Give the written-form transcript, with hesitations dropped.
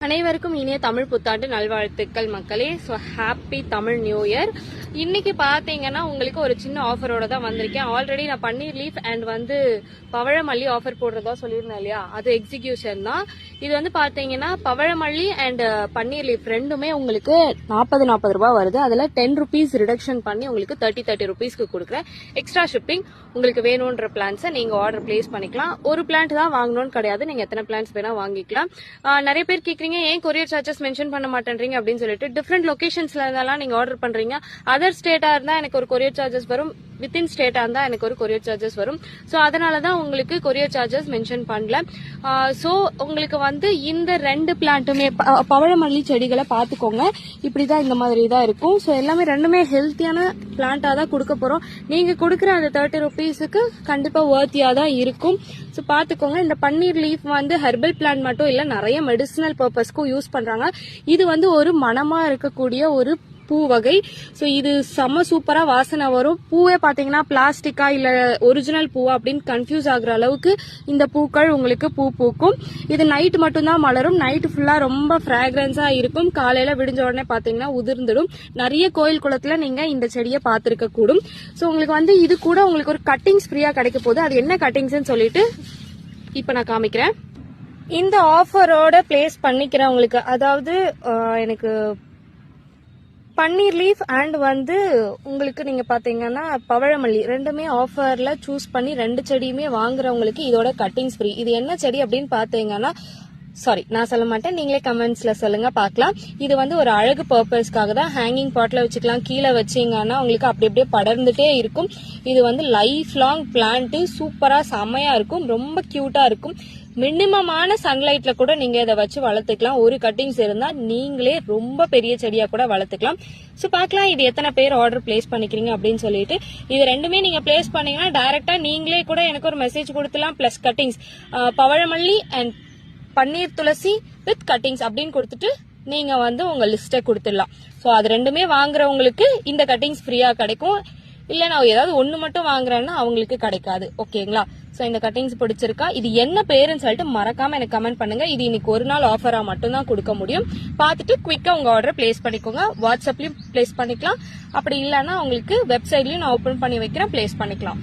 அனைவருக்கும் இனிய தமிழ் புத்தாண்டு நல்வாழ்த்துக்கள் மக்களே. So happy Tamil new year. இன்னைக்கு பாத்தீங்கன்னா உங்களுக்கு ஒரு சின்ன ஆஃபரோட தான் வந்திருக்கேன். ஆல்ரெடி நான் பன்னீர் லீஃப் அண்ட் பவழமல்லி ஆஃபர் போடுறதா சொல்லியிருந்தேன் இல்லையா, அது எக்ஸிகியூஷன் தான். இது பாத்தீங்கன்னா பவழமல்லி அண்ட் பன்னீர் லீஃப் ரெண்டுமே உங்களுக்கு 40 ரூபாய் வருது. அதுல 10 rupees ரிடக்ஷன் பண்ணி உங்களுக்கு 30 rupeesக்கு கொடுக்குறேன். Extra shipping. உங்களுக்கு வேணும்ன்ற பிளான்ஸை நீங்க ஆர்டர் பிளேஸ் பண்ணிக்கலாம். ஒரு பிளான்ட் தான் வாங்கணும்னு கிடையாது, நீங்க எத்தனை பிளான்ஸ் வேணா வாங்கிக்கலாம். நிறைய பேர் கேக்குறீங்க ஏன் கொரியர் சார்ஜஸ் மென்ஷன் பண்ண மாட்டேன்றீங்க அப்படின்னு சொல்லிட்டு. டிஃப்ரெண்ட் லொகேஷன்ஸ்ல இருந்தாலும் நீங்க ஆர்டர் பண்றீங்க. அதர் ஸ்டேட்டா இருந்தா எனக்கு ஒரு கொரியர் சார்ஜஸ் வரும், வித்தின் ஸ்டேட்டா இருந்தா எனக்கு ஒரு கொரியர் சார்ஜஸ் வரும். சோ அதனாலதான் உங்களுக்கு கொரியர் சார்ஜஸ் மென்ஷன் பண்ணல. சோ உங்களுக்கு இந்த 2 பிளான்ட்டுமே பவழமல்லி செடிகளை பாத்துக்கோங்க. இப்படிதான் இந்த மாதிரி தான் இருக்கும். சோ எல்லாமே ரெண்டுமே ஹெல்த்தியான பிளான்டா தான் கொடுக்க போறோம். நீங்க கொடுக்குற அந்த 30 rupeesக்கு கண்டிப்பா வர்த்தியா தான் இருக்கும். சோ பாத்துக்கோங்க. இந்த பன்னீர் லீஃப் ஹெர்பல் பிளான்ட் மட்டும் இல்ல, நிறைய மெடிசினல் பர்பஸ்க்கும் யூஸ் பண்றாங்க. இது ஒரு மனமா இருக்கக்கூடிய ஒரு பூ வகை. சோ இது செம சூப்பரா வாசனை வரும். பூவே பாத்தீங்கன்னா பிளாஸ்டிக்கா இல்ல ஒரிஜினல் பூவா அப்படின்னு கன்ஃபியூஸ் ஆகுற அளவுக்கு இந்த பூக்கள் உங்களுக்கு பூ பூக்கும். இது நைட் மட்டும்தான் மலரும். நைட் ஃபுல்லா ரொம்ப ஃப்ராக்ரன்ஸா இருக்கும். காலையில விடிஞ்ச உடனே பாத்தீங்கன்னா உதிர்ந்துடும். நிறைய கோயில் குளத்துல நீங்க இந்த செடியை பார்த்திருக்க கூடும். சோ உங்களுக்கு இது கூட உங்களுக்கு ஒரு கட்டிங்ஸ் ஃப்ரீயா கிடைக்க போகுது. அது என்ன கட்டிங்ஸ் சொல்லிட்டு இப்ப நான் காமிக்கிறேன். இந்த ஆஃபரோட பிளேஸ் பண்ணிக்கிறவங்களுக்கு, அதாவது எனக்கு பன்னீர் லீஃப் அண்ட் உங்களுக்கு நீங்க பாத்தீங்கன்னா பவழமல்லி ரெண்டுமே ஆஃபர்ல சூஸ் பண்ணி 2 செடியுமே வாங்குறவங்களுக்கு இதோட கட்டிங்ஸ் ஃப்ரீ. இது என்ன செடி அப்படின்னு பாத்தீங்கன்னா, சாரி நான் சொல்ல மாட்டேன், நீங்களே கமெண்ட்ஸ்ல சொல்லுங்க பார்க்கலாம். இது ஒரு அழகு பர்பஸ்க்காக தான். ஹேங்கிங் பாட்ல வச்சுக்கலாம், கீழே வச்சீங்கன்னா உங்களுக்கு அப்படி அப்படியே படர்ந்துட்டே இருக்கும். இது லைஃப் லாங் பிளான்ட். சூப்பரா செமையா இருக்கும், ரொம்ப கியூட்டா இருக்கும். மினிமமான சன்லைட்ல கூட நீங்க இதை வச்சு வளர்த்துக்கலாம். ஒரு கட்டிங்ஸ் இருந்தா நீங்களே ரொம்ப பெரிய செடியா கூட வளர்த்துக்கலாம். சோ பாக்கலாம் இது எத்தனை பேர் ஆர்டர் பிளேஸ் பண்ணிக்கிறீங்க அப்படின்னு சொல்லிட்டு. இது ரெண்டுமே நீங்க பிளேஸ் பண்ணீங்கன்னா டைரக்டா நீங்களே கூட எனக்கு ஒரு மெசேஜ் கொடுத்துலாம். பிளஸ் கட்டிங்ஸ் பவழமல்லி அண்ட் பன்னீர் துளசி வித் கட்டிங்ஸ் அப்படின்னு கொடுத்துட்டு நீங்க உங்க லிஸ்ட கொடுத்துடலாம். சோ அது ரெண்டுமே வாங்குறவங்களுக்கு இந்த கட்டிங்ஸ் ஃப்ரீயா கிடைக்கும். இல்ல நான் ஏதாவது ஒண்ணு மட்டும் வாங்குறேன்னா அவங்களுக்கு கிடைக்காது. ஓகேங்களா? சோ இந்த கட்டிங்ஸ் பிடிச்சிருக்கா, இது என்ன பேருன்னு சொல்லிட்டு மறக்காம எனக்கு கமெண்ட் பண்ணுங்க. இது இன்னைக்கு ஒரு நாள் ஆஃபரா மட்டும் தான் கொடுக்க முடியும். பார்த்துட்டு குவிக்கா உங்க ஆர்டர் பிளேஸ் பண்ணிக்கோங்க. வாட்ஸ்அப்லயும் பிளேஸ் பண்ணிக்கலாம். அப்படி இல்லைன்னா உங்களுக்கு வெப்சைட்லயும் நான் ஓபன் பண்ணி வைக்கிறேன், பிளேஸ் பண்ணிக்கலாம்.